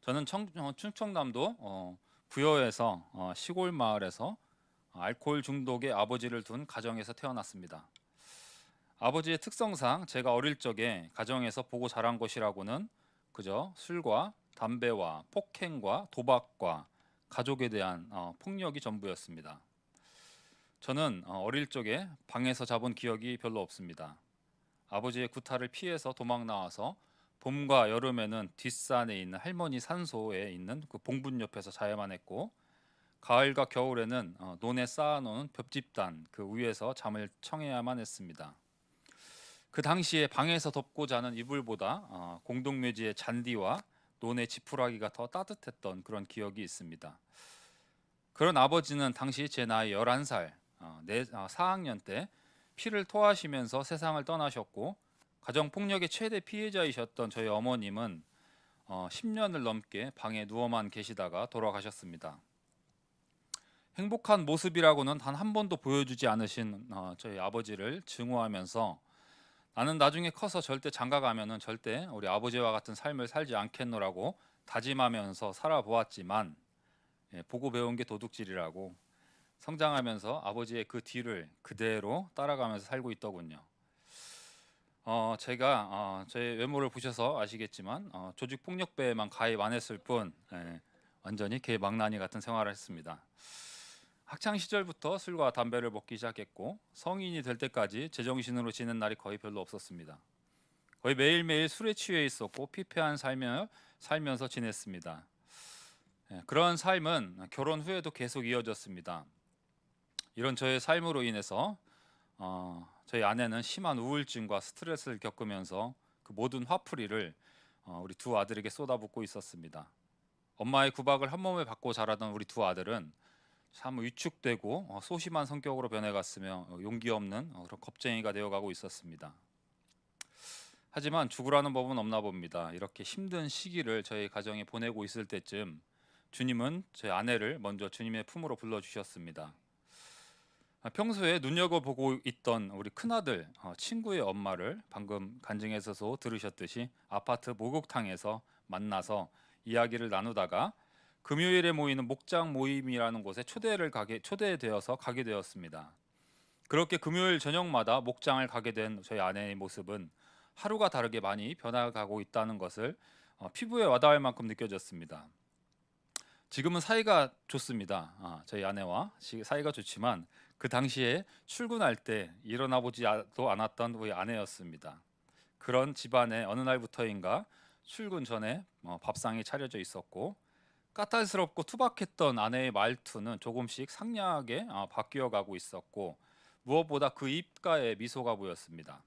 저는 충청남도 부여에서 시골 마을에서 알코올 중독의 아버지를 둔 가정에서 태어났습니다. 아버지의 특성상 제가 어릴 적에 가정에서 보고 자란 것이라고는 그저 술과 담배와 폭행과 도박과 가족에 대한 폭력이 전부였습니다. 저는 어릴 적에 방에서 자본 기억이 별로 없습니다. 아버지의 구타를 피해서 도망 나와서 봄과 여름에는 뒷산에 있는 할머니 산소에 있는 그 봉분 옆에서 자야만 했고, 가을과 겨울에는 논에 쌓아놓은 볏짚단 그 위에서 잠을 청해야만 했습니다. 그 당시에 방에서 덮고 자는 이불보다 공동묘지의 잔디와 논의 지푸라기가 더 따뜻했던 그런 기억이 있습니다. 그런 아버지는 당시 제 나이 11살, 4학년 때 피를 토하시면서 세상을 떠나셨고, 가정폭력의 최대 피해자이셨던 저희 어머님은 10년을 넘게 방에 누워만 계시다가 돌아가셨습니다. 행복한 모습이라고는 단 한 번도 보여주지 않으신 저희 아버지를 증오하면서 나는 나중에 커서 절대 장가가면은 절대 우리 아버지와 같은 삶을 살지 않겠노라고 다짐하면서 살아보았지만, 보고 배운 게 도둑질이라고 성장하면서 아버지의 그 뒤를 그대로 따라가면서 살고 있더군요. 제가 제 외모를 보셔서 아시겠지만 조직 폭력배에만 가입 안 했을 뿐, 완전히 개망나니 같은 생활을 했습니다. 학창 시절부터 술과 담배를 먹기 시작했고 성인이 될 때까지 제정신으로 지낸 날이 거의 별로 없었습니다. 거의 매일매일 술에 취해 있었고 피폐한 삶을 살면서 지냈습니다. 그런 삶은 결혼 후에도 계속 이어졌습니다. 이런 저의 삶으로 인해서 저희 아내는 심한 우울증과 스트레스를 겪으면서 그 모든 화풀이를 우리 두 아들에게 쏟아붓고 있었습니다. 엄마의 구박을 한 몸에 받고 자라던 우리 두 아들은 참 위축되고 소심한 성격으로 변해갔으며 용기 없는 그런 겁쟁이가 되어가고 있었습니다. 하지만 죽으라는 법은 없나 봅니다. 이렇게 힘든 시기를 저희 가정에 보내고 있을 때쯤 주님은 제 아내를 먼저 주님의 품으로 불러주셨습니다. 평소에 눈여겨보고 있던 우리 큰아들 친구의 엄마를 방금 간증에서도 들으셨듯이 아파트 목욕탕에서 만나서 이야기를 나누다가 금요일에 모이는 목장 모임이라는 곳에 초대되어서 가게 되었습니다. 그렇게 금요일 저녁마다 목장을 가게 된 저희 아내의 모습은 하루가 다르게 많이 변화가고 있다는 것을 피부에 와닿을 만큼 느껴졌습니다. 지금은 사이가 좋습니다. 저희 아내와 사이가 좋지만 그 당시에 출근할 때 일어나 보지도 않았던 우리 아내였습니다. 그런 집안에 어느 날부터인가 출근 전에 밥상이 차려져 있었고, 까탈스럽고 투박했던 아내의 말투는 조금씩 상냥하게 바뀌어 가고 있었고, 무엇보다 그 입가에 미소가 보였습니다.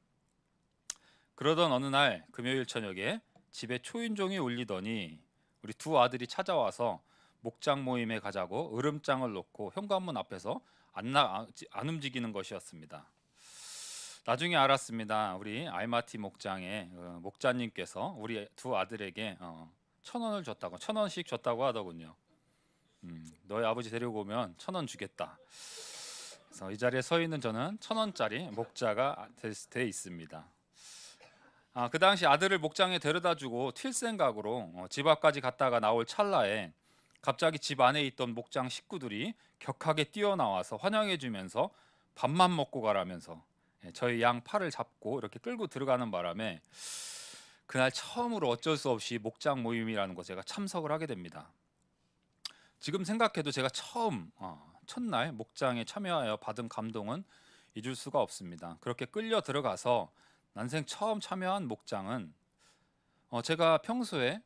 그러던 어느 날 금요일 저녁에 집에 초인종이 울리더니 우리 두 아들이 찾아와서 목장 모임에 가자고 으름장을 놓고 현관문 앞에서 안 움직이는 것이었습니다. 나중에 알았습니다. 우리 알마티 목장의 목자님께서 우리 두 아들에게 1,000원을 줬다고, 1,000원씩 줬다고 하더군요. 너희 아버지 데리고 오면 1,000원 주겠다. 그래서 이 자리에 서 있는 저는 1,000원짜리 목자가 돼 있습니다. 그 당시 아들을 목장에 데려다주고 튈 생각으로 집 앞까지 갔다가 나올 찰나에 갑자기 집 안에 있던 목장 식구들이 격하게 뛰어나와서 환영해주면서 밥만 먹고 가라면서 저희 양 팔을 잡고 이렇게 끌고 들어가는 바람에 그날 처음으로 어쩔 수 없이 목장 모임이라는 곳에 제가 참석을 하게 됩니다. 지금 생각해도 제가 처음 첫날 목장에 참여하여 받은 감동은 잊을 수가 없습니다. 그렇게 끌려 들어가서 난생 처음 참여한 목장은 제가 평소에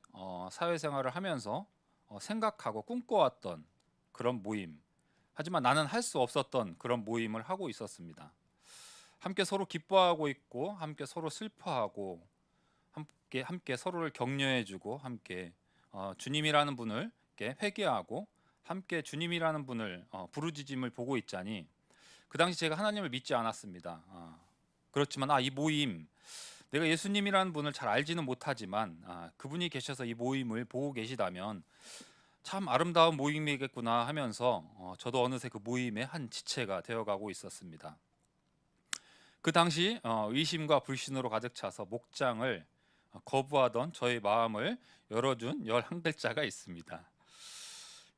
사회생활을 하면서 생각하고 꿈꿔왔던 그런 모임, 하지만 나는 할 수 없었던 그런 모임을 하고 있었습니다. 함께 서로 기뻐하고 있고 함께 서로 슬퍼하고 함께 서로를 격려해주고 함께 주님이라는 분을 이렇게 회개하고 함께 주님이라는 분을 부르짖음을 보고 있자니, 그 당시 제가 하나님을 믿지 않았습니다. 그렇지만 이 모임, 내가 예수님이라는 분을 잘 알지는 못하지만 그분이 계셔서 이 모임을 보고 계시다면 참 아름다운 모임이겠구나 하면서 저도 어느새 그 모임의 한 지체가 되어가고 있었습니다. 그 당시 의심과 불신으로 가득 차서 목장을 거부하던 저의 마음을 열어준 11글자가 있습니다.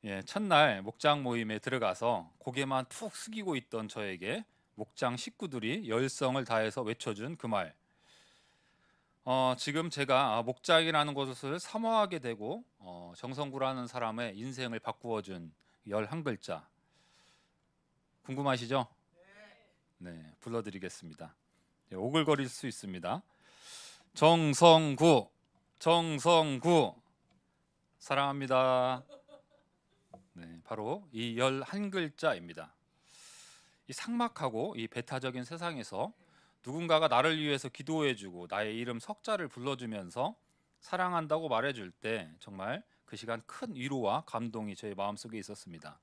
예, 첫날 목장 모임에 들어가서 고개만 푹 숙이고 있던 저에게 목장 식구들이 열성을 다해서 외쳐준 그 말. 지금 제가 목장이라는 것을 사모하게 되고 정성구라는 사람의 인생을 바꾸어준 11글자. 궁금하시죠? 네, 불러드리겠습니다. 예, 오글거릴 수 있습니다. 정성구, 정성구, 사랑합니다. 네, 바로 이 11글자입니다. 이 삭막하고 이 배타적인 세상에서 누군가가 나를 위해서 기도해주고 나의 이름 석자를 불러주면서 사랑한다고 말해줄 때 정말 그 시간 큰 위로와 감동이 저의 마음속에 있었습니다.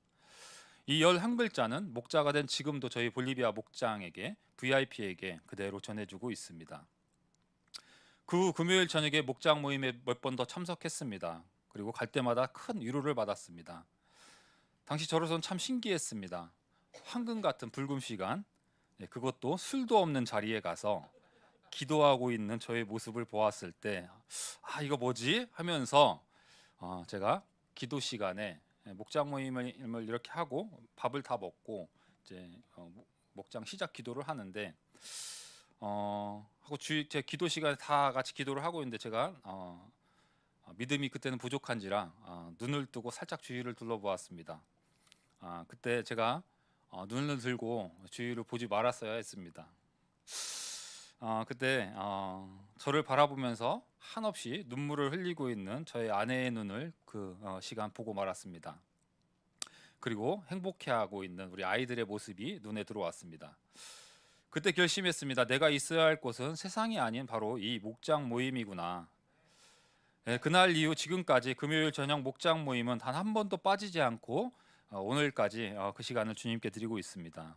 이 11글자는 목자가 된 지금도 저희 볼리비아 목장에게 VIP에게 그대로 전해주고 있습니다. 그 후 금요일 저녁에 목장 모임에 몇 번 더 참석했습니다. 그리고 갈 때마다 큰 위로를 받았습니다. 당시 저로서는 참 신기했습니다. 황금 같은 불금 시간, 그것도 술도 없는 자리에 가서 기도하고 있는 저의 모습을 보았을 때, 이거 뭐지? 하면서 제가 기도 시간에 목장 모임을 이렇게 하고 밥을 다 먹고 이제 목장 시작 기도를 하는데 하고 제 기도 시간에 다 같이 기도를 하고 있는데 제가 믿음이 그때는 부족한지라 눈을 뜨고 살짝 주위를 둘러보았습니다. 그때 제가 눈을 들고 주위를 보지 말았어야 했습니다. 그때 저를 바라보면서 한없이 눈물을 흘리고 있는 저의 아내의 눈을 그 시간 보고 말았습니다. 그리고 행복해하고 있는 우리 아이들의 모습이 눈에 들어왔습니다. 그때 결심했습니다. 내가 있어야 할 곳은 세상이 아닌 바로 이 목장 모임이구나. 그날 이후 지금까지 금요일 저녁 목장 모임은 단 한 번도 빠지지 않고 오늘까지 그 시간을 주님께 드리고 있습니다.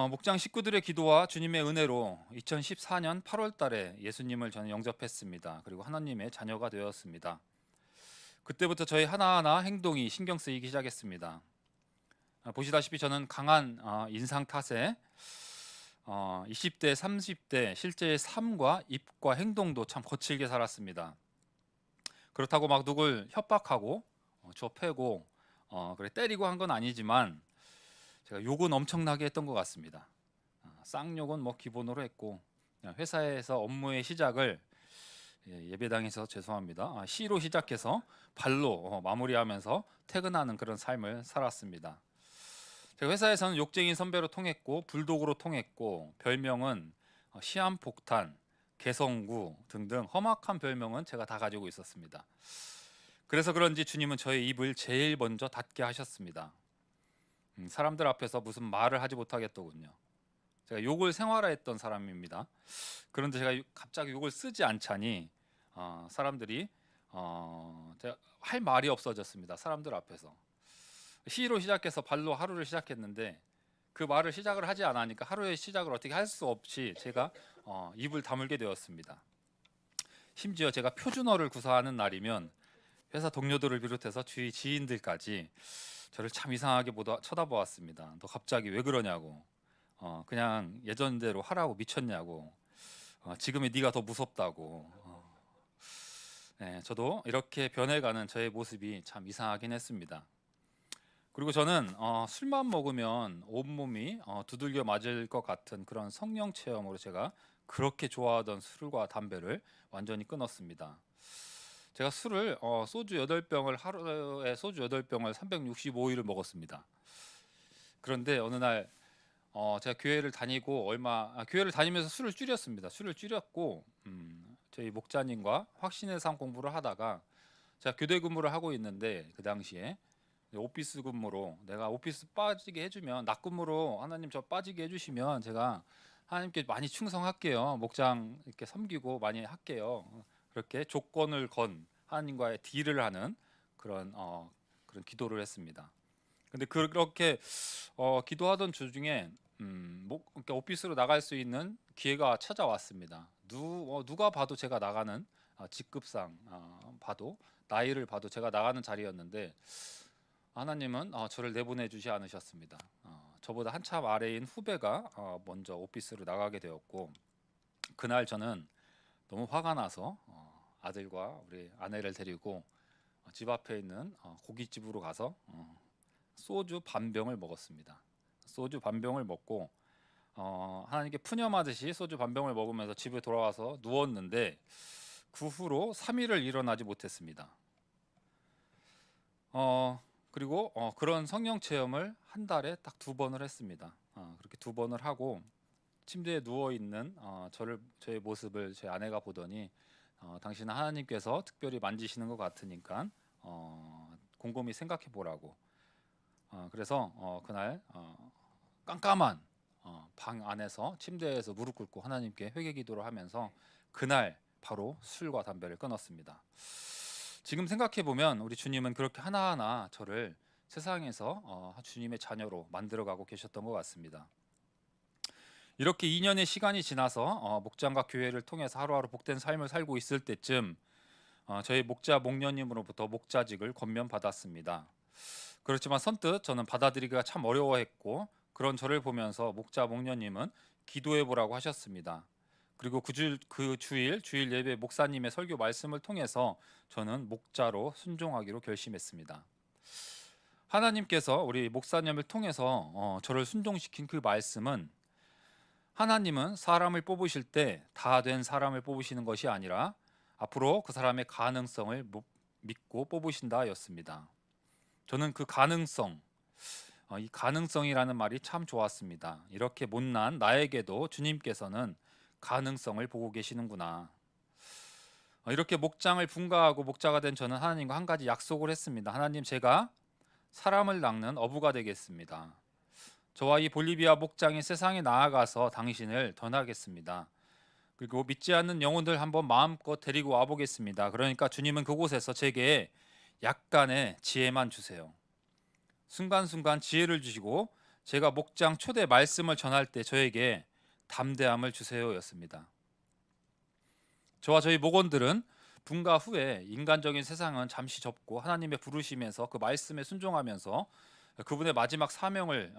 목장 식구들의 기도와 주님의 은혜로 2014년 8월 달에 예수님을 저는 영접했습니다. 그리고 하나님의 자녀가 되었습니다. 그때부터 저희 하나하나 행동이 신경 쓰이기 시작했습니다. 보시다시피 저는 강한 인상 탓에 20대, 30대 실제의 삶과 입과 행동도 참 거칠게 살았습니다. 그렇다고 막 누굴 협박하고 좁혀고 그래 때리고 한 건 아니지만 제가 욕은 엄청나게 했던 것 같습니다. 쌍욕은 뭐 기본으로 했고 회사에서 업무의 시작을 예배당에서 죄송합니다. 시로 시작해서 발로 마무리하면서 퇴근하는 그런 삶을 살았습니다. 제가 회사에서는 욕쟁이 선배로 통했고 불독으로 통했고 별명은 시한폭탄, 개성구 등등 험악한 별명은 제가 다 가지고 있었습니다. 그래서 그런지 주님은 저의 입을 제일 먼저 닫게 하셨습니다. 사람들 앞에서 무슨 말을 하지 못하겠더군요. 제가 욕을 생활화했던 사람입니다. 그런데 제가 갑자기 욕을 쓰지 않자니 사람들이 제가 할 말이 없어졌습니다. 사람들 앞에서 시로 시작해서 발로 하루를 시작했는데 그 말을 시작을 하지 않으니까 하루의 시작을 어떻게 할 수 없이 제가 입을 다물게 되었습니다. 심지어 제가 표준어를 구사하는 날이면 회사 동료들을 비롯해서 주위 지인들까지 저를 참 이상하게 쳐다보았습니다. 너 갑자기 왜 그러냐고, 그냥 예전대로 하라고 미쳤냐고, 지금의 네가 더 무섭다고. 네, 저도 이렇게 변해가는 저의 모습이 참 이상하긴 했습니다. 그리고 저는 술만 먹으면 온몸이 두들겨 맞을 것 같은 그런 성령 체험으로 제가 그렇게 좋아하던 술과 담배를 완전히 끊었습니다. 제가 술을 소주 8병을 하루에 소주 8병을 365일을 먹었습니다. 그런데 어느 날 제가 교회를 다니고 교회를 다니면서 술을 줄였습니다. 술을 줄였고 저희 목자님과 확신의 삶 공부를 하다가 제가 교대 근무를 하고 있는데 그 당시에 오피스 근무로 내가 오피스 빠지게 해주면 낮 근무로 하나님 저 빠지게 해주시면 제가 하나님께 많이 충성할게요. 목장 이렇게 섬기고 많이 할게요. 그렇게 조건을 건 하나님과의 딜을 하는 그런 기도를 했습니다. 근데 그렇게 기도하던 주중에 그러니까 오피스로 나갈 수 있는 기회가 찾아왔습니다. 누가 봐도 제가 나가는 직급상 봐도 나이를 봐도 제가 나가는 자리였는데 하나님은 저를 내보내 주지 않으셨습니다. 저보다 한참 아래인 후배가 먼저 오피스로 나가게 되었고 그날 저는 너무 화가 나서 아들과 우리 아내를 데리고 집 앞에 있는 고깃집으로 가서 소주 반병을 먹었습니다. 소주 반병을 먹고 하나님께 푸념하듯이 소주 반병을 먹으면서 집에 돌아와서 누웠는데 그 후로 3일을 일어나지 못했습니다. 그리고 그런 성령 체험을 한 달에 딱 2번을 했습니다. 그렇게 2번을 하고 침대에 누워 있는 저의 모습을 제 아내가 보더니 당신은 하나님께서 특별히 만지시는 것 같으니까 곰곰이 생각해 보라고. 그래서 그날 깜깜한 방 안에서 침대에서 무릎 꿇고 하나님께 회개 기도를 하면서 그날 바로 술과 담배를 끊었습니다. 지금 생각해 보면 우리 주님은 그렇게 하나하나 저를 세상에서 주님의 자녀로 만들어가고 계셨던 것 같습니다. 이렇게 2년의 시간이 지나서 목장과 교회를 통해서 하루하루 복된 삶을 살고 있을 때쯤 저희 목자 목녀님으로부터 목자직을 권면받았습니다. 그렇지만 선뜻 저는 받아들이기가 참 어려워했고 그런 저를 보면서 목자 목녀님은 기도해 보라고 하셨습니다. 그리고 그 주일 예배 목사님의 설교 말씀을 통해서 저는 목자로 순종하기로 결심했습니다. 하나님께서 우리 목사님을 통해서 저를 순종시킨 그 말씀은 하나님은 사람을 뽑으실 때 다 된 사람을 뽑으시는 것이 아니라 앞으로 그 사람의 가능성을 믿고 뽑으신다였습니다. 저는 그 가능성, 이 가능성이라는 말이 참 좋았습니다. 이렇게 못난 나에게도 주님께서는 가능성을 보고 계시는구나. 이렇게 목장을 분가하고 목자가 된 저는 하나님과 한 가지 약속을 했습니다. 하나님, 제가 사람을 낚는 어부가 되겠습니다. 저와 이 볼리비아 목장이 세상에 나아가서 당신을 전하겠습니다. 그리고 믿지 않는 영혼들 한번 마음껏 데리고 와보겠습니다. 그러니까 주님은 그곳에서 제게 약간의 지혜만 주세요. 순간순간 지혜를 주시고 제가 목장 초대 말씀을 전할 때 저에게 담대함을 주세요였습니다. 저와 저희 목원들은 분가 후에 인간적인 세상은 잠시 접고 하나님의 부르심에서 그 말씀에 순종하면서 그분의 마지막 사명을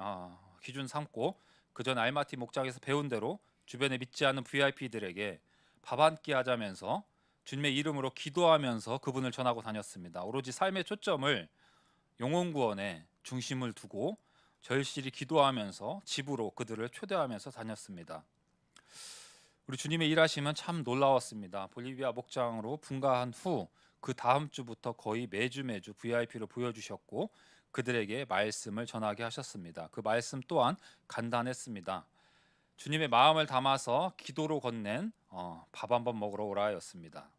기준 삼고 그전 알마티 목장에서 배운 대로 주변에 믿지 않는 VIP들에게 밥 한 끼 하자면서 주님의 이름으로 기도하면서 그분을 전하고 다녔습니다. 오로지 삶의 초점을 영혼 구원에 중심을 두고 절실히 기도하면서 집으로 그들을 초대하면서 다녔습니다. 우리 주님의 일하심은 참 놀라웠습니다. 볼리비아 목장으로 분가한 후 그 다음 주부터 거의 매주 VIP를 보여주셨고 그들에게 말씀을 전하게 하셨습니다. 그 말씀 또한 간단했습니다. 주님의 마음을 담아서 기도로 건넨 밥 한번 먹으러 오라였습니다.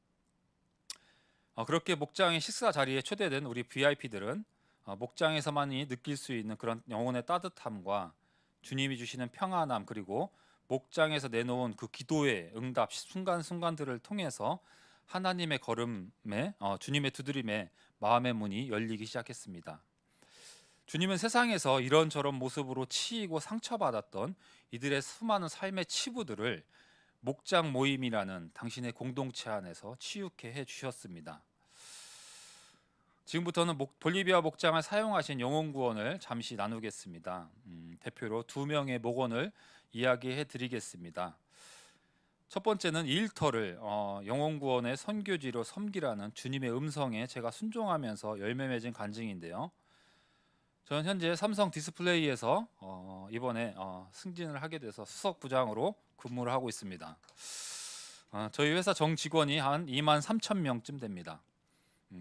그렇게 목장의 식사 자리에 초대된 우리 VIP들은 목장에서만이 느낄 수 있는 그런 영혼의 따뜻함과 주님이 주시는 평안함 그리고 목장에서 내놓은 그 기도의 응답 순간순간들을 통해서 하나님의 걸음에 주님의 두드림에 마음의 문이 열리기 시작했습니다. 주님은 세상에서 이런저런 모습으로 치이고 상처받았던 이들의 수많은 삶의 치부들을 목장 모임이라는 당신의 공동체 안에서 치유케 해주셨습니다. 지금부터는 볼리비아 목장을 사용하신 영혼 구원을 잠시 나누겠습니다. 대표로 2명의 목원을 이야기해 드리겠습니다. 첫 번째는 일터를 영혼 구원의 선교지로 섬기라는 주님의 음성에 제가 순종하면서 열매 맺은 간증인데요. 저는 현재 삼성 디스플레이에서 이번에 승진을 하게 돼서 수석 부장으로 근무를 하고 있습니다. 저희 회사 정 직원이 한 23,000명쯤 됩니다.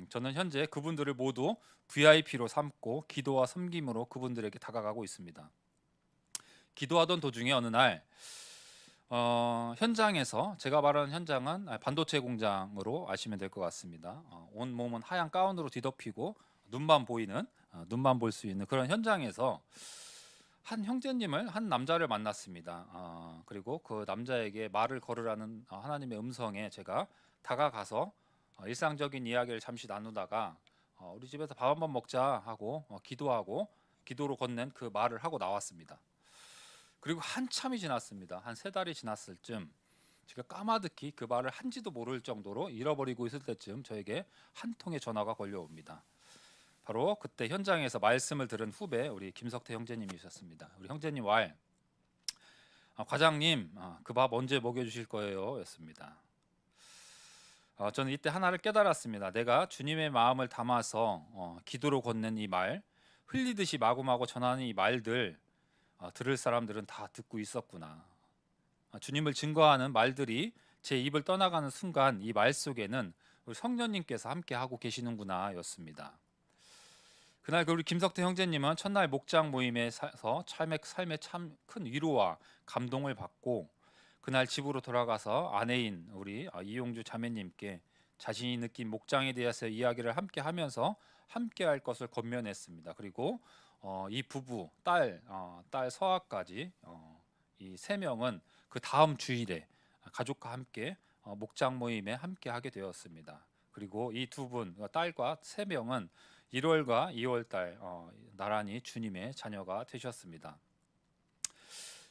저는 현재 그분들을 모두 VIP로 삼고 기도와 섬김으로 그분들에게 다가가고 있습니다. 기도하던 도중에 어느 날 현장에서 제가 말하는 현장은 반도체 공장으로 아시면 될 것 같습니다. 온 몸은 하얀 가운으로 뒤덮이고 눈만 볼 수 있는 그런 현장에서 한 형제님을 한 남자를 만났습니다. 그리고 그 남자에게 말을 걸으라는 하나님의 음성에 제가 다가가서 일상적인 이야기를 잠시 나누다가 우리 집에서 밥 한번 먹자 하고 기도하고 기도로 건넨 그 말을 하고 나왔습니다. 그리고 한참이 지났습니다. 한 3달이 지났을 쯤 제가 까마득히 그 말을 한지도 모를 정도로 잃어버리고 있을 때쯤 저에게 한 통의 전화가 걸려옵니다. 바로 그때 현장에서 말씀을 들은 후배 우리 김석태 형제님이셨습니다. 우리 형제님 말 과장님 그 밥 언제 먹여주실 거예요? 였습니다. 저는 이때 하나를 깨달았습니다. 내가 주님의 마음을 담아서 기도로 건넨 이 말, 흘리듯이 마구마구 전하는 이 말들, 들을 사람들은 다 듣고 있었구나. 주님을 증거하는 말들이 제 입을 떠나가는 순간 이 말 속에는 우리 성령님께서 함께 하고 계시는구나였습니다. 그날 우리 김석태 형제님은 첫날 목장 모임에서 삶에 참 큰 위로와 감동을 받고 그날 집으로 돌아가서 아내인 우리 이용주 자매님께 자신이 느낀 목장에 대해서 이야기를 함께 하면서 함께 할 것을 권면했습니다. 그리고 이 부부 딸 서아까지 이 세 명은 그 다음 주일에 가족과 함께 목장 모임에 함께 하게 되었습니다. 그리고 이 두 분 딸과 세 명은 1월과 2월 달 나란히 주님의 자녀가 되셨습니다.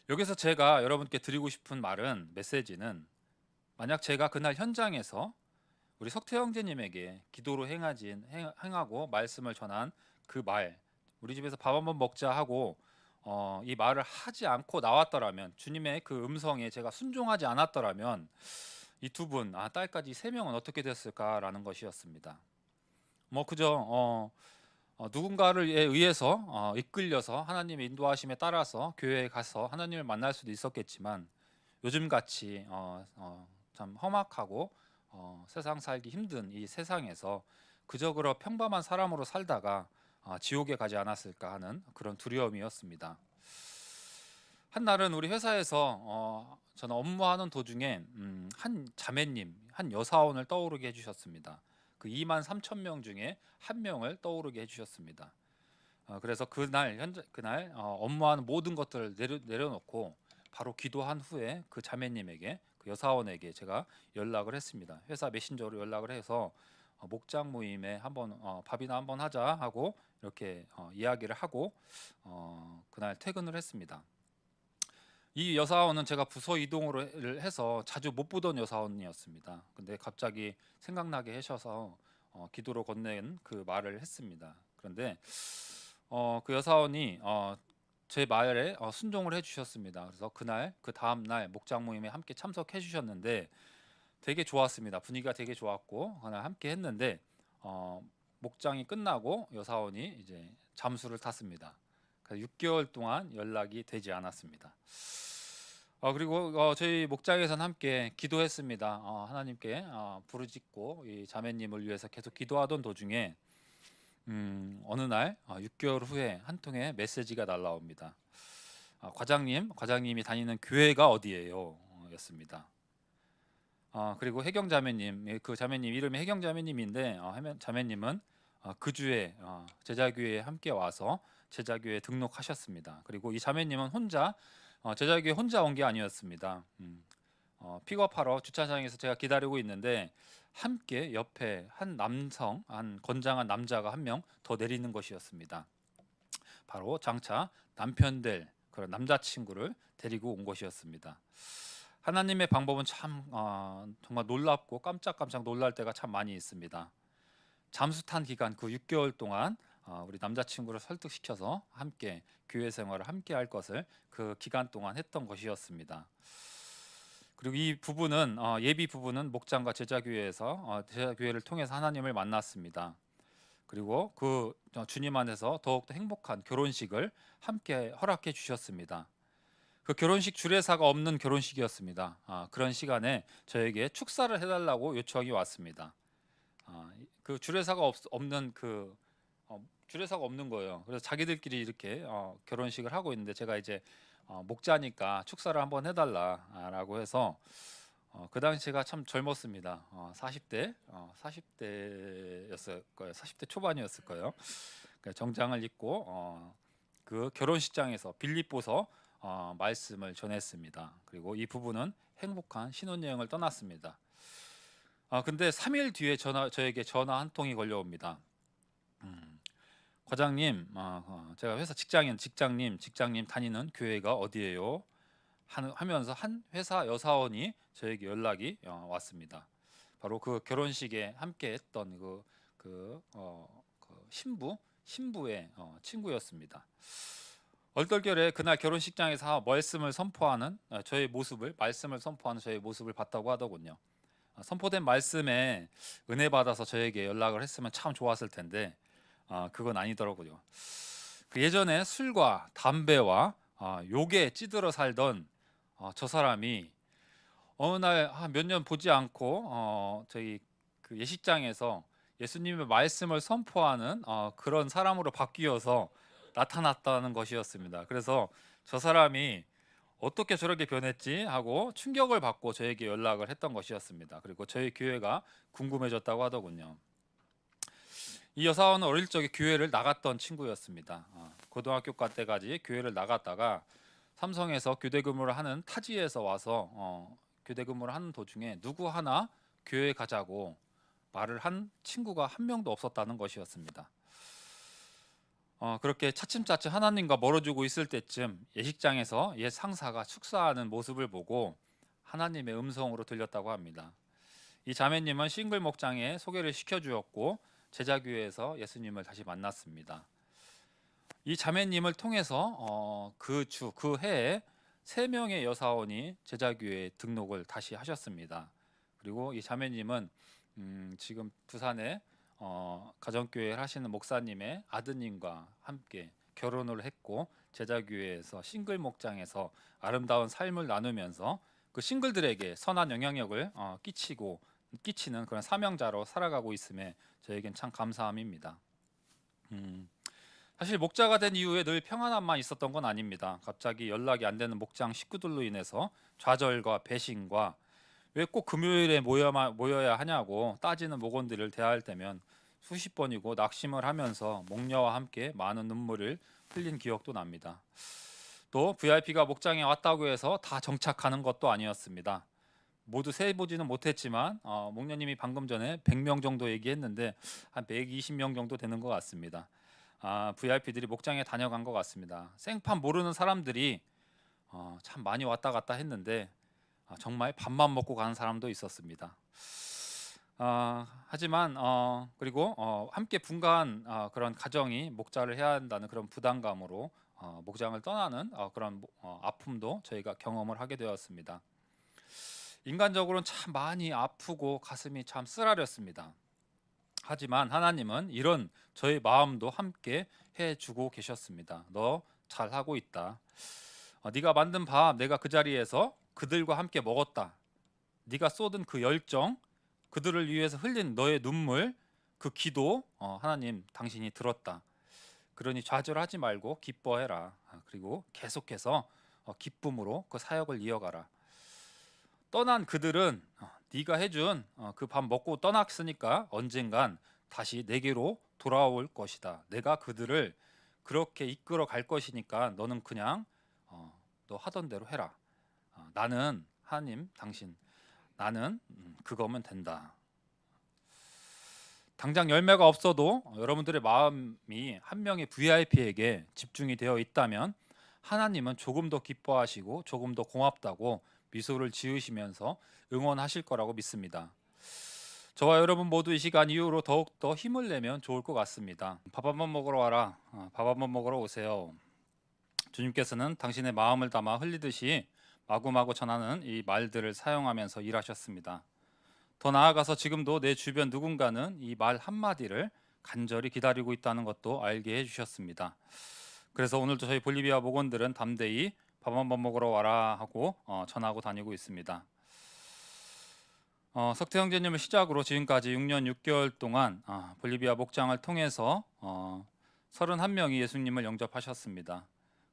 여기서 제가 여러분께 드리고 싶은 말은 메시지는 만약 제가 그날 현장에서 우리 석태 형제님에게 기도로 행하고 말씀을 전한 그 말, 우리 집에서 밥 한번 먹자 하고 이 말을 하지 않고 나왔더라면, 주님의 그 음성에 제가 순종하지 않았더라면 이 두 분, 딸까지 세 명은 어떻게 됐을까라는 것이었습니다. 뭐 그저 누군가를 의해서 이끌려서 하나님의 인도하심에 따라서 교회에 가서 하나님을 만날 수도 있었겠지만 요즘 같이 참 험악하고 세상 살기 힘든 이 세상에서 그저 그런 평범한 사람으로 살다가 지옥에 가지 않았을까 하는 그런 두려움이었습니다. 한날은 우리 회사에서 저는 업무하는 도중에 한 자매님, 한 여사원을 떠오르게 해주셨습니다. 그 2만 3천 명 중에 한 명을 떠오르게 해주셨습니다. 그래서 그날 업무하는 모든 것들을 내려놓고 바로 기도한 후에 그 자매님에게, 그 여사원에게 제가 연락을 했습니다. 회사 메신저로 연락을 해서 목장 모임에 한번 밥이나 한번 하자 하고 이렇게 이야기를 하고 그날 퇴근을 했습니다. 이 여사원은 제가 부서 이동을 해서 자주 못 보던 여사원이었습니다. 근데 갑자기 생각나게 하셔서 기도로 건넨 그 말을 했습니다. 그런데 그 여사원이 제 말에 순종을 해주셨습니다. 그래서 그날 그 다음 날 목장 모임에 함께 참석해 주셨는데 되게 좋았습니다. 분위기가 되게 좋았고 그날 함께 했는데 목장이 끝나고 여사원이 이제 잠수를 탔습니다. 그래서 6개월 동안 연락이 되지 않았습니다. 그리고 저희 목장에서는 함께 기도했습니다. 하나님께 부르짖고 이 자매님을 위해서 계속 기도하던 도중에 어느 날 6개월 후에 한 통의 메시지가 날라옵니다. 과장님이 다니는 교회가 어디예요? 였습니다. 그리고 혜경 자매님, 그 자매님 이름이 혜경 자매님인데 자매님은 그 주에 제자교회에 함께 와서 제자교회에 등록하셨습니다. 그리고 이 자매님은 혼자 제자교회 혼자 온 게 아니었습니다. 픽업하러 주차장에서 제가 기다리고 있는데 함께 옆에 한 건장한 남자가 한 명 더 내리는 것이었습니다. 바로 장차 남편 될 그런 남자친구를 데리고 온 것이었습니다. 하나님의 방법은 참 정말 놀랍고 깜짝깜짝 놀랄 때가 참 많이 있습니다. 잠수탄 기간 그 6개월 동안 우리 남자친구를 설득시켜서 함께 교회 생활을 함께 할 것을 그 기간 동안 했던 것이었습니다. 그리고 이 부부는 예비 부부는 목장과 제자교회에서 제자교회를 통해서 하나님을 만났습니다. 그리고 그 주님 안에서 더욱더 행복한 결혼식을 함께 허락해 주셨습니다. 그 결혼식 주례사가 없는 결혼식이었습니다. 그런 시간에 저에게 축사를 해달라고 요청이 왔습니다. 그 없는 주례사가 없는 거예요. 그래서 자기들끼리 이렇게 결혼식을 하고 있는데 제가 이제 목자니까 축사를 한번 해달라라고 해서 그 당시 제가 참 젊었습니다. 40대였을 거예요. 40대 초반이었을 거예요. 정장을 입고 그 결혼식장에서 빌립보서 말씀을 전했습니다. 그리고 이 부부는 행복한 신혼여행을 떠났습니다. 근데 3일 뒤에 저에게 전화 한 통이 걸려옵니다. 과장님, 제가 회사 직장님 다니는 교회가 어디예요? 하면서 한 회사 여사원이 저에게 연락이 왔습니다. 바로 그 결혼식에 함께 했던 그 신부의 친구였습니다. 얼떨결에 그날 결혼식장에서 말씀을 선포하는 저의 모습을 봤다고 하더군요. 선포된 말씀에 은혜 받아서 저에게 연락을 했으면 참 좋았을 텐데 그건 아니더라고요. 그 예전에 술과 담배와 욕에 찌들어 살던 저 사람이 어느 날 몇 년 보지 않고 저희 그 예식장에서 예수님의 말씀을 선포하는 그런 사람으로 바뀌어서 나타났다는 것이었습니다. 그래서 저 사람이 어떻게 저렇게 변했지 하고 충격을 받고 저에게 연락을 했던 것이었습니다. 그리고 저희 교회가 궁금해졌다고 하더군요. 이 여사원은 어릴 적에 교회를 나갔던 친구였습니다. 고등학교 때까지 교회를 나갔다가 삼성에서 교대 근무를 하는 타지에서 와서 교대 근무를 하는 도중에 누구 하나 교회 가자고 말을 한 친구가 한 명도 없었다는 것이었습니다. 그렇게 차츰차츰 하나님과 멀어지고 있을 때쯤 예식장에서 옛 상사가 축사하는 모습을 보고 하나님의 음성으로 들렸다고 합니다. 이 자매님은 싱글 목장에 소개를 시켜주었고 제자교회에서 예수님을 다시 만났습니다. 이 자매님을 통해서 그 해에 3명의 여사원이 제자교회에 등록을 다시 하셨습니다. 그리고 이 자매님은 지금 부산에 가정교회를 하시는 목사님의 아드님과 함께 결혼을 했고 제자교회에서 싱글 목장에서 아름다운 삶을 나누면서 그 싱글들에게 선한 영향력을 끼치는 그런 사명자로 살아가고 있음에 저에겐 참 감사함입니다. 사실 목자가 된 이후에 늘 평안함만 있었던 건 아닙니다. 갑자기 연락이 안 되는 목장 식구들로 인해서 좌절과 배신과 왜 꼭 금요일에 모여야 하냐고 따지는 목원들을 대할 때면 수십 번이고 낙심을 하면서 목녀와 함께 많은 눈물을 흘린 기억도 납니다. 또 VIP가 목장에 왔다고 해서 다 정착하는 것도 아니었습니다. 모두 세보지는 못했지만 목녀님이 방금 전에 100명 정도 얘기했는데 한 120명 정도 되는 것 같습니다. VIP들이 목장에 다녀간 것 같습니다. 생판 모르는 사람들이 참 많이 왔다 갔다 했는데 정말 밥만 먹고 가는 사람도 있었습니다. 하지만 그리고 함께 분가한 그런 가정이 목자를 해야 한다는 그런 부담감으로 목장을 떠나는 그런 아픔도 저희가 경험을 하게 되었습니다. 인간적으로는 참 많이 아프고 가슴이 참 쓰라렸습니다. 하지만 하나님은 이런 저의 마음도 함께 해주고 계셨습니다. 너 잘하고 있다. 네가 만든 밥 내가 그 자리에서 그들과 함께 먹었다. 네가 쏟은 그 열정, 그들을 위해서 흘린 너의 눈물, 그 기도 하나님 당신이 들었다. 그러니 좌절하지 말고 기뻐해라. 그리고 계속해서 기쁨으로 그 사역을 이어가라. 떠난 그들은 네가 해준 그 밥 먹고 떠났으니까 언젠간 다시 내게로 돌아올 것이다. 내가 그들을 그렇게 이끌어 갈 것이니까 너는 그냥 너 하던 대로 해라. 나는 하나님 당신 나는 그거면 된다. 당장 열매가 없어도 여러분들의 마음이 한 명의 VIP에게 집중이 되어 있다면 하나님은 조금 더 기뻐하시고 조금 더 고맙다고 미소를 지으시면서 응원하실 거라고 믿습니다. 저와 여러분 모두 이 시간 이후로 더욱더 힘을 내면 좋을 것 같습니다. 밥 한번 먹으러 와라. 밥 한번 먹으러 오세요. 주님께서는 당신의 마음을 담아 흘리듯이 마구마구 전하는 이 말들을 사용하면서 일하셨습니다. 더 나아가서 지금도 내 주변 누군가는 이 말 한마디를 간절히 기다리고 있다는 것도 알게 해주셨습니다. 그래서 오늘도 저희 볼리비아 목원들은 담대히 밥 한번 먹으러 와라 하고 전하고 다니고 있습니다. 석태 형제님을 시작으로 지금까지 6년 6개월 동안 볼리비아 목장을 통해서 31명이 예수님을 영접하셨습니다.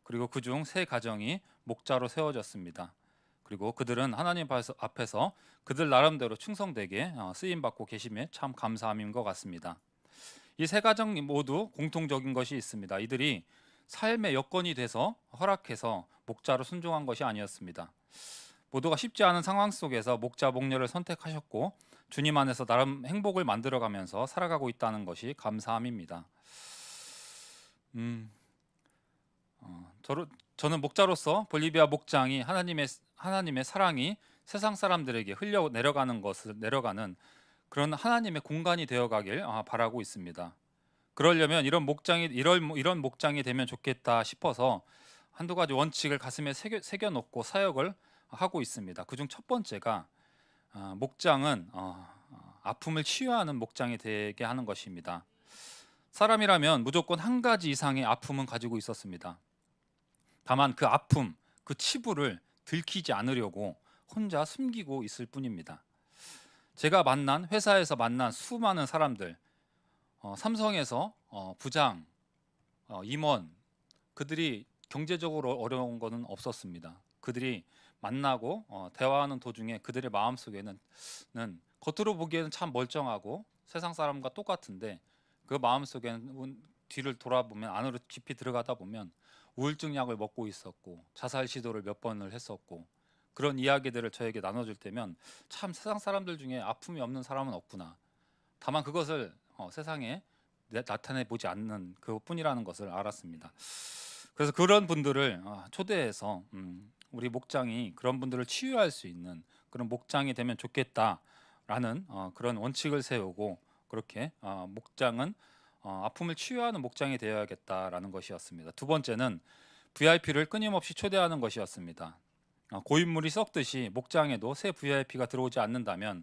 그리고 그중 3가정이 목자로 세워졌습니다. 그리고 그들은 하나님 앞에서 그들 나름대로 충성되게 쓰임받고 계심에 참 감사함인 것 같습니다. 이 3가정 모두 공통적인 것이 있습니다. 이들이 삶의 여건이 돼서 허락해서 목자로 순종한 것이 아니었습니다. 모두가 쉽지 않은 상황 속에서 목자 목녀를 선택하셨고 주님 안에서 나름 행복을 만들어가면서 살아가고 있다는 것이 감사함입니다. 저는 목자로서 볼리비아 목장이 하나님의 사랑이 세상 사람들에게 흘려 내려가는 그런 하나님의 공간이 되어가길 바라고 있습니다. 그러려면 이런 목장이 되면 좋겠다 싶어서 한두 가지 원칙을 가슴에 새겨놓고 사역을 하고 있습니다. 그중 첫 번째가 목장은 아픔을 치유하는 목장이 되게 하는 것입니다. 사람이라면 무조건 한 가지 이상의 아픔은 가지고 있었습니다. 다만 그 아픔, 그 치부를 들키지 않으려고 혼자 숨기고 있을 뿐입니다. 제가 회사에서 만난 수많은 사람들, 삼성에서 부장, 임원, 그들이 경제적으로 어려운 것은 없었습니다. 그들이 만나고 대화하는 도중에 그들의 마음속에는 겉으로 보기에는 참 멀쩡하고 세상 사람과 똑같은데 그 마음속에는 뒤를 돌아보면, 안으로 깊이 들어가다 보면 우울증 약을 먹고 있었고 자살 시도를 몇 번을 했었고, 그런 이야기들을 저에게 나눠줄 때면 참 세상 사람들 중에 아픔이 없는 사람은 없구나. 다만 그것을 세상에 나타내 보지 않는 그뿐이라는 것을 알았습니다. 그래서 그런 분들을 초대해서 우리 목장이 그런 분들을 치유할 수 있는 그런 목장이 되면 좋겠다라는 그런 원칙을 세우고, 그렇게 목장은 아픔을 치유하는 목장이 되어야겠다라는 것이었습니다. 두 번째는 VIP를 끊임없이 초대하는 것이었습니다. 고인물이 썩듯이 목장에도 새 VIP가 들어오지 않는다면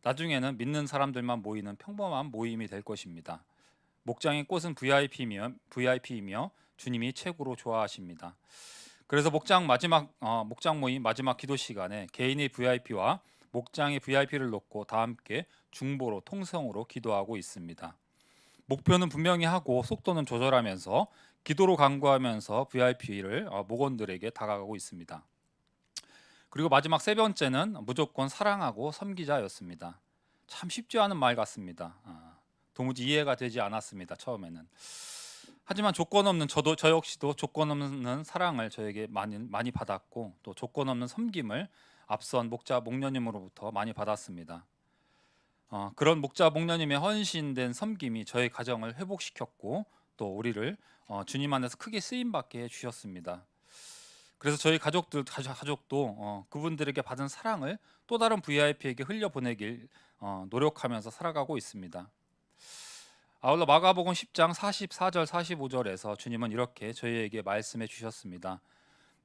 나중에는 믿는 사람들만 모이는 평범한 모임이 될 것입니다. 목장의 꽃은 VIP이며 주님이 최고로 좋아하십니다. 그래서 목장 모임 마지막 기도 시간에 개인의 VIP와 목장의 VIP를 놓고 다 함께 중보로 통성으로 기도하고 있습니다. 목표는 분명히 하고 속도는 조절하면서 기도로 간구하면서 VIP를 목원들에게 다가가고 있습니다. 그리고 마지막 세 번째는 무조건 사랑하고 섬기자였습니다. 참 쉽지 않은 말 같습니다. 도무지 이해가 되지 않았습니다, 처음에는. 하지만 저 역시도 조건 없는 사랑을 저에게 많이 받았고, 또 조건 없는 섬김을 앞선 목녀님으로부터 많이 받았습니다. 그런 목녀님의 헌신된 섬김이 저의 가정을 회복시켰고, 또 우리를 주님 안에서 크게 쓰임받게 해주셨습니다. 그래서 저희 가족도 그분들에게 받은 사랑을 또 다른 VIP에게 흘려보내길 노력하면서 살아가고 있습니다. 아울러 마가복음 10장 44절 45절에서 주님은 이렇게 저희에게 말씀해 주셨습니다.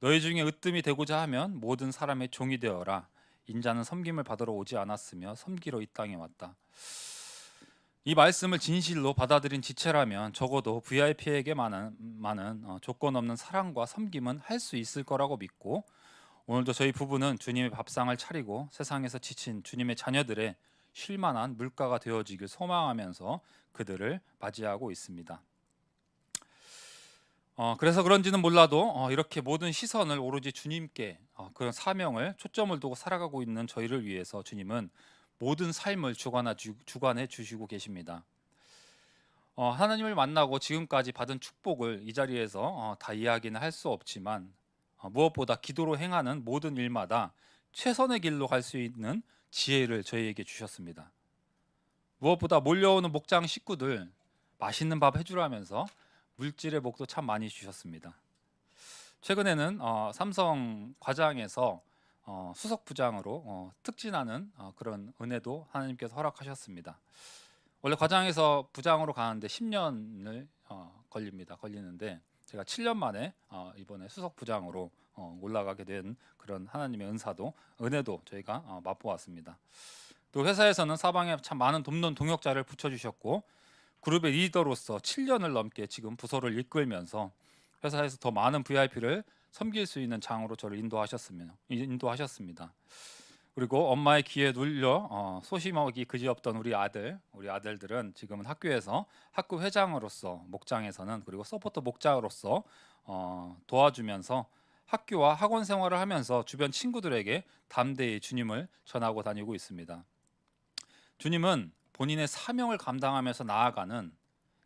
너희 중에 으뜸이 되고자 하면 모든 사람의 종이 되어라. 인자는 섬김을 받으러 오지 않았으며 섬기러 이 땅에 왔다. 이 말씀을 진실로 받아들인 지체라면 적어도 VIP에게 많은 조건 없는 사랑과 섬김은 할 수 있을 거라고 믿고, 오늘도 저희 부부는 주님의 밥상을 차리고 세상에서 지친 주님의 자녀들의 쉴만한 물가가 되어지길 소망하면서 그들을 맞이하고 있습니다. 그래서 그런지는 몰라도 이렇게 모든 시선을 오로지 주님께, 그런 사명을 초점을 두고 살아가고 있는 저희를 위해서 주님은 모든 삶을 주관해 주시고 계십니다. 하나님을 만나고 지금까지 받은 축복을 이 자리에서 다 이야기는 할 수 없지만, 무엇보다 기도로 행하는 모든 일마다 최선의 길로 갈 수 있는 지혜를 저희에게 주셨습니다. 무엇보다 몰려오는 목장 식구들 맛있는 밥 해주라면서 물질의 복도 참 많이 주셨습니다. 최근에는 삼성 과장에서 수석 부장으로 특진하는 그런 은혜도 하나님께서 허락하셨습니다. 원래 과장에서 부장으로 가는데 10년을 걸리는데 제가 7년 만에 이번에 수석 부장으로 올라가게 된 그런 하나님의 은혜도 저희가 맛보았습니다. 또 회사에서는 사방에 참 많은 돕는 동역자를 붙여주셨고, 그룹의 리더로서 7년을 넘게 지금 부서를 이끌면서 회사에서 더 많은 VIP를 섬길 수 있는 장으로 저를 인도하셨습니다. 그리고 엄마의 귀에 눌려 소심하기 그지없던 우리 아들들은 지금은 학교에서 학교 회장으로서, 목장에서는 그리고 서포터 목장으로서 도와주면서 학교와 학원 생활을 하면서 주변 친구들에게 담대히 주님을 전하고 다니고 있습니다. 주님은 본인의 사명을 감당하면서 나아가는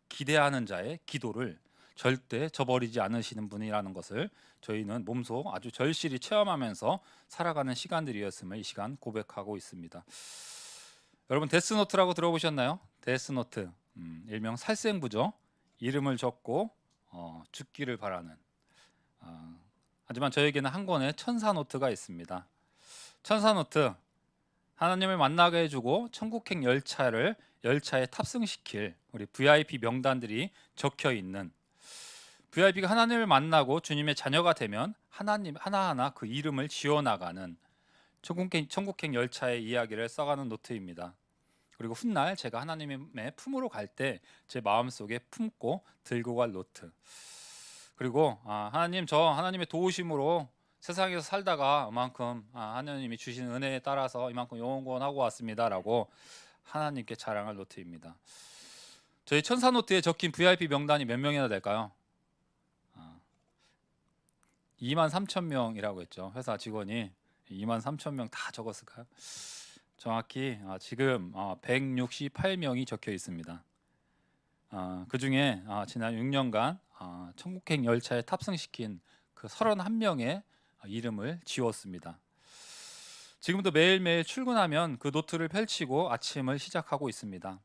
기대하는 자의 기도를 절대 저버리지 않으시는 분이라는 것을 저희는 몸소 아주 절실히 체험하면서 살아가는 시간들이었음을 이 시간 고백하고 있습니다. 여러분, 데스노트라고 들어보셨나요? 데스노트, 일명 살생부죠. 이름을 적고 죽기를 바라는. 하지만 저에게는 한 권의 천사노트가 있습니다. 천사노트, 하나님을 만나게 해주고 천국행 열차에 탑승시킬 우리 VIP 명단들이 적혀 있는, VIP가 하나님을 만나고 주님의 자녀가 되면 하나님 하나하나 그 이름을 지어나가는 천국행 열차의 이야기를 써가는 노트입니다. 그리고 훗날 제가 하나님의 품으로 갈 때 제 마음속에 품고 들고 갈 노트. 그리고 하나님, 저 하나님의 도우심으로 세상에서 살다가 이만큼 하나님이 주신 은혜에 따라서 이만큼 영원하고 왔습니다라고 하나님께 자랑할 노트입니다. 저희 천사 노트에 적힌 VIP 명단이 몇 명이나 될까요? 23,000명이라고 했죠. 회사 직원이 23,000명 다 적었을까요? 정확히 지금 168명이 적혀 있습니다. 그 중에 지난 6년간 천국행 열차에 탑승시킨 그 31명의 이름을 지웠습니다. 지금도 매일매일 출근하면 그 노트를 펼치고 아침을 시작하고 있습니다.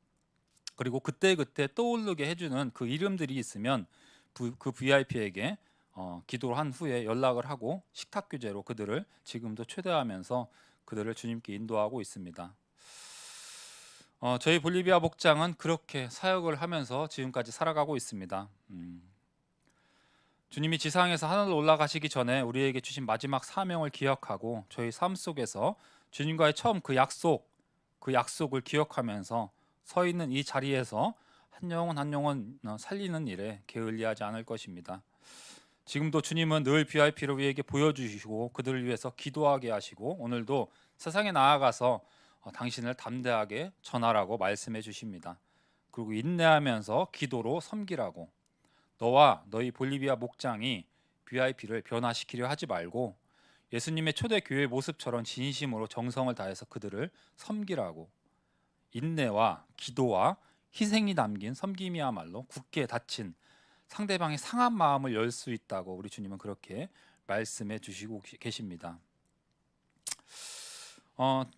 그리고 그때그때 떠오르게 해주는 그 이름들이 있으면 그 VIP에게 기도를 한 후에 연락을 하고 식탁 규제로 그들을 지금도 초대하면서 그들을 주님께 인도하고 있습니다. 저희 볼리비아 목장은 그렇게 사역을 하면서 지금까지 살아가고 있습니다. 주님이 지상에서 하늘로 올라가시기 전에 우리에게 주신 마지막 사명을 기억하고 저희 삶 속에서 주님과의 처음 그 약속을 기억하면서 서 있는 이 자리에서 한 영혼 살리는 일에 게을리하지 않을 것입니다. 지금도 주님은 늘 VIP를 우리에게 보여주시고 그들을 위해서 기도하게 하시고 오늘도 세상에 나아가서 당신을 담대하게 전하라고 말씀해 주십니다. 그리고 인내하면서 기도로 섬기라고, 너와 너희 볼리비아 목장이 VIP를 변화시키려 하지 말고 예수님의 초대 교회 모습처럼 진심으로 정성을 다해서 그들을 섬기라고, 인내와 기도와 희생이 담긴 섬김이야말로 굳게 닫힌 상대방의 상한 마음을 열 수 있다고 우리 주님은 그렇게 말씀해 주시고 계십니다.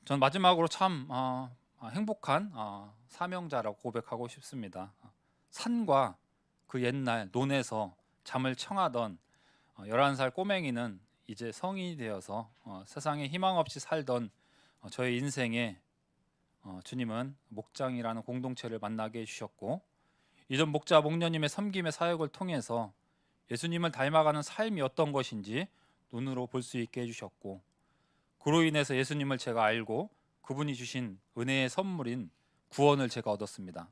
전 마지막으로 참 행복한 사명자라고 고백하고 싶습니다. 산과 그 옛날 논에서 잠을 청하던 11살 꼬맹이는 이제 성인이 되어서 세상에 희망 없이 살던 저의 인생에 주님은 목장이라는 공동체를 만나게 해주셨고, 이전 목자 목녀님의 섬김의 사역을 통해서 예수님을 닮아가는 삶이 어떤 것인지 눈으로 볼 수 있게 해주셨고, 그로 인해서 예수님을 제가 알고 그분이 주신 은혜의 선물인 구원을 제가 얻었습니다.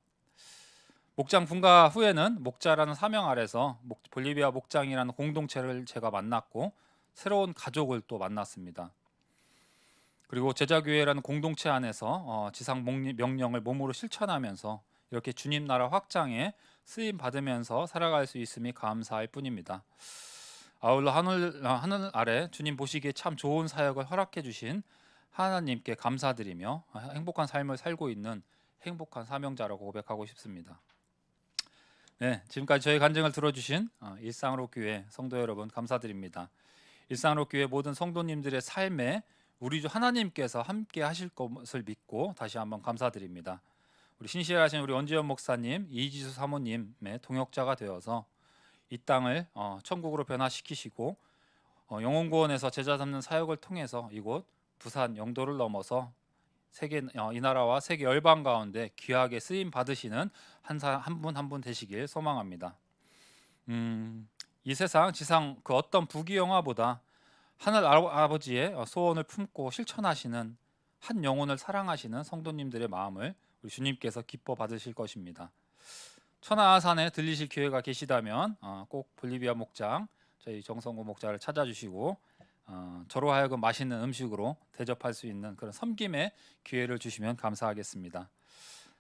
목장 분가 후에는 목자라는 사명 아래서 볼리비아 목장이라는 공동체를 제가 만났고 새로운 가족을 또 만났습니다. 그리고 제자교회라는 공동체 안에서 지상 명령을 몸으로 실천하면서 이렇게 주님 나라 확장에 쓰임 받으면서 살아갈 수 있음이 감사할 뿐입니다. 아울러 하늘 아래 주님 보시기에 참 좋은 사역을 허락해 주신 하나님께 감사드리며 행복한 삶을 살고 있는 행복한 사명자라고 고백하고 싶습니다. 네, 지금까지 저희 간증을 들어주신 일상로 교회 성도 여러분 감사드립니다. 일상로 교회 모든 성도님들의 삶에 우리 주 하나님께서 함께 하실 것을 믿고 다시 한번 감사드립니다. 우리 신실하신 우리 원지현 목사님, 이지수 사모님의 동역자가 되어서 이 땅을 천국으로 변화시키시고 영혼구원에서 제자 삼는 사역을 통해서 이곳 부산 영도를 넘어서 세계 이 나라와 세계 열방 가운데 귀하게 쓰임 받으시는 한 분 한 분 되시길 소망합니다. 이 세상 지상 그 어떤 부귀 영화보다 하늘 아버지의 소원을 품고 실천하시는 한 영혼을 사랑하시는 성도님들의 마음을 우리 주님께서 기뻐 받으실 것입니다. 천하산에 들리실 기회가 계시다면 꼭 볼리비아 목장 저희 정성구 목자를 찾아주시고 저로 하여금 맛있는 음식으로 대접할 수 있는 그런 섬김의 기회를 주시면 감사하겠습니다.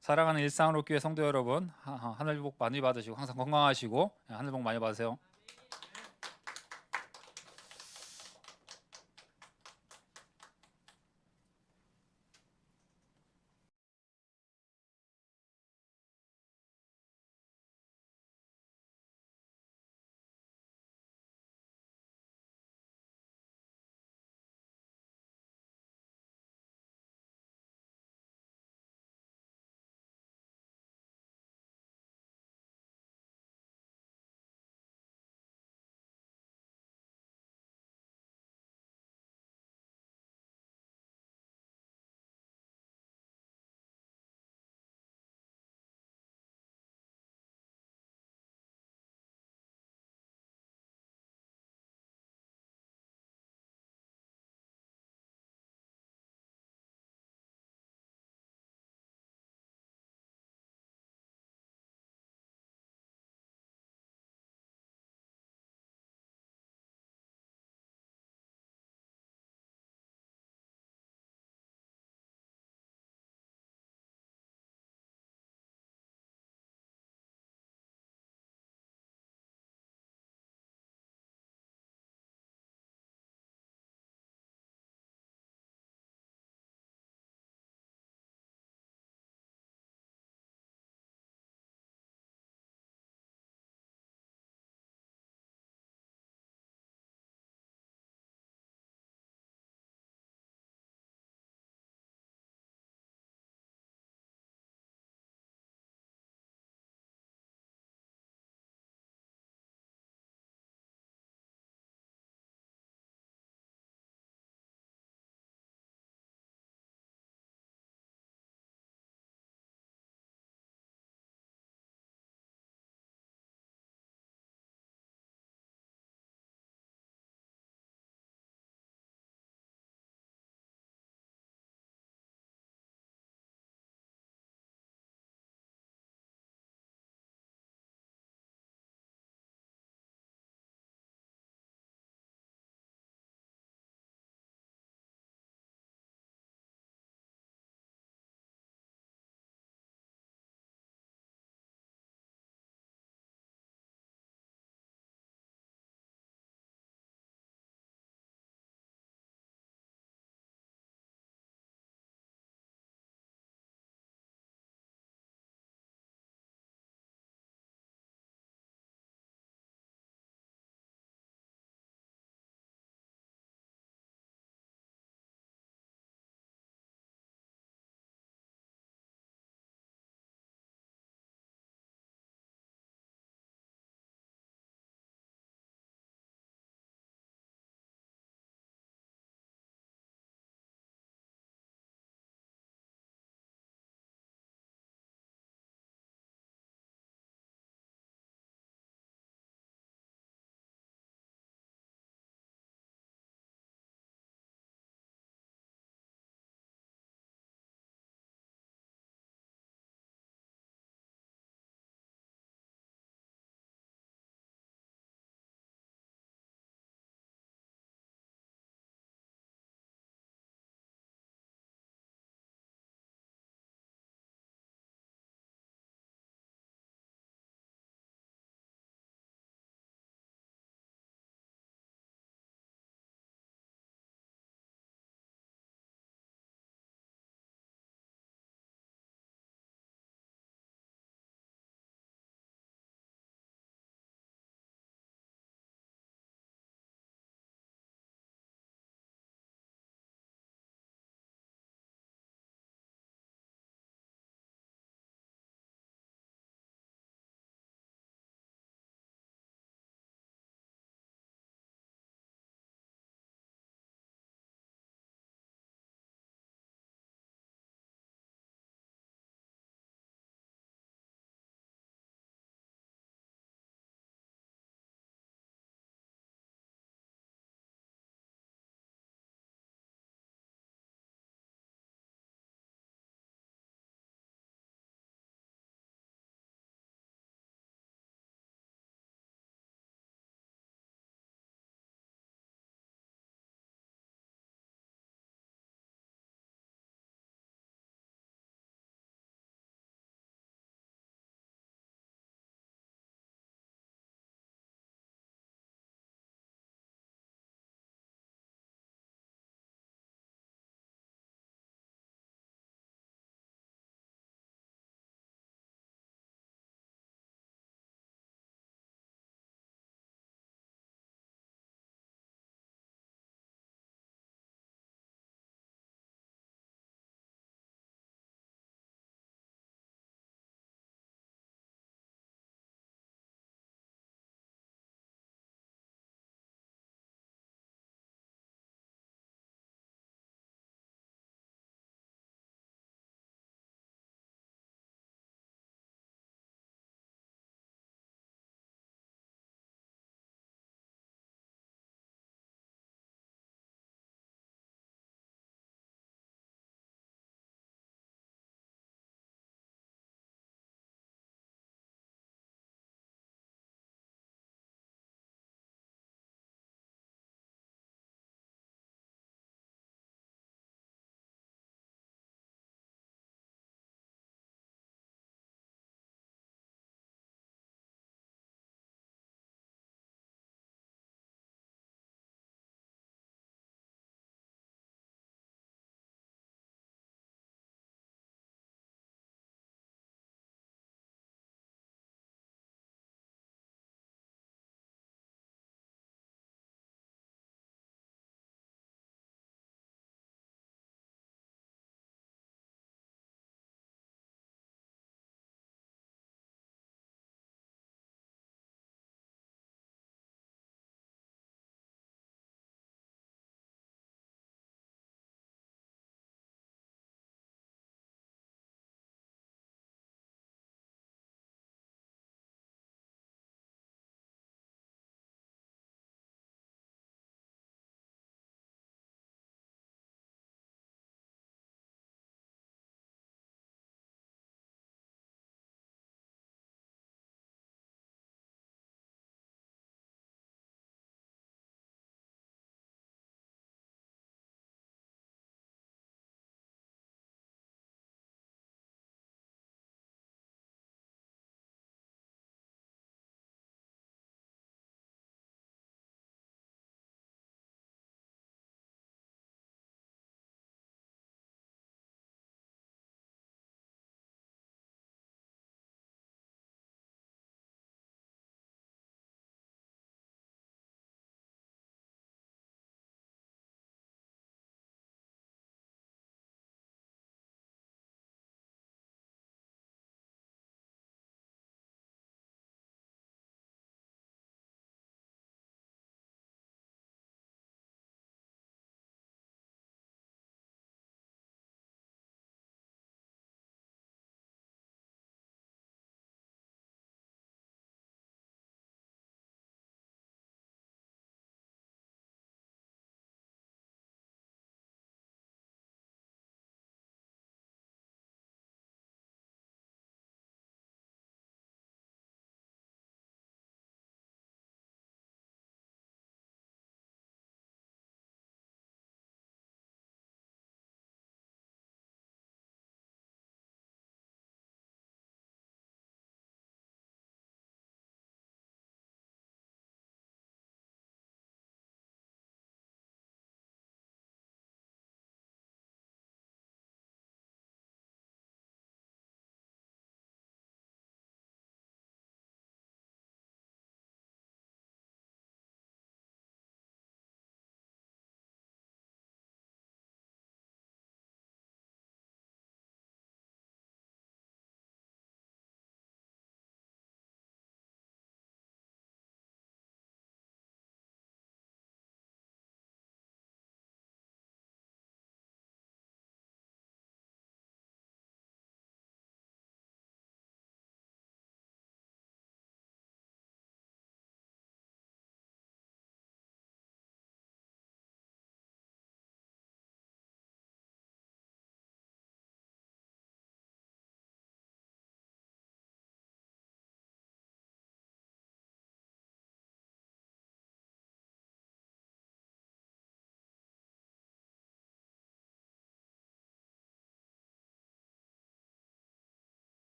사랑하는 일상로 교회 성도 여러분, 하늘 복 많이 받으시고 항상 건강하시고 하늘 복 많이 받으세요.